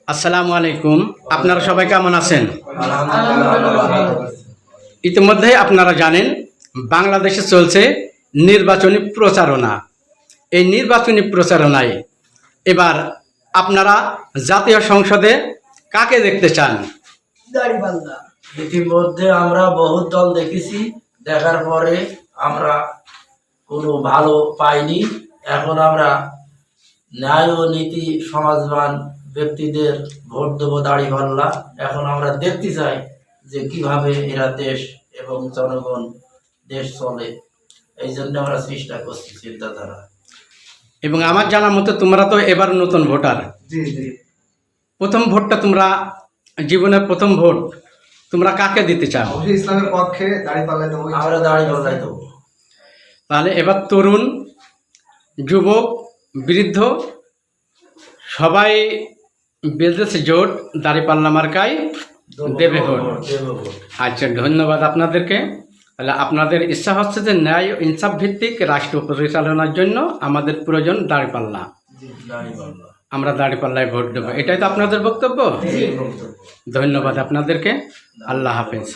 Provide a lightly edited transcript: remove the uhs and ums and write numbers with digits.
আসসালামু আলাইকুম। আপনারা সবাই কেমন আছেন? ইতিমধ্যে আপনারা জানেন বাংলাদেশে চলছে নির্বাচনী প্রচারণা। এই নির্বাচনী প্রচারণায় এবার আপনারা জাতীয় সংসদে কাকে দেখতে চান? ইতিমধ্যে আমরা বহু দল দেখেছি, দেখার পরে আমরা কোনো ভালো পাইনি। এখন আমরা ন্যায় ও নীতি সমাজবান ব্যক্তিদের ভোট দেবো দাঁড়িপাল্লা। এখন আমরা দেখতে চাই যে কিভাবে এরা দেশ এবং জনগণ দেশ চলে, এই জন্য আমরা চেষ্টা করছি চিন্তাধারা। এবং আমার জানা মতো তোমরা তো এবার নতুন ভোটার। জি জি। প্রথম ভোটটা তোমরা জীবনের প্রথম ভোট তোমরা কাকে দিতে চাও? ইসলামের পক্ষে দাঁড়িপাল্লায় দেবো। আমরা দাঁড়িপাল্লায় দেবো। তাহলে এবার তরুণ, যুবক, বৃদ্ধ সবাই বেঁধেছে জোট, দাঁড়িপাল্লা মার্কায় দেবে ভোট। আচ্ছা, ধন্যবাদ আপনাদেরকে। তাহলে আপনাদের ইচ্ছা হচ্ছে যে ন্যায় ও ইনসাফ ভিত্তিক রাষ্ট্র পরিচালনার জন্য আমাদের প্রয়োজন দাঁড়িপাল্লা। আমরা দাঁড়িপাল্লায় ভোট দেবো, এটাই তো আপনাদের বক্তব্য। ধন্যবাদ আপনাদেরকে। আল্লাহ হাফেজ।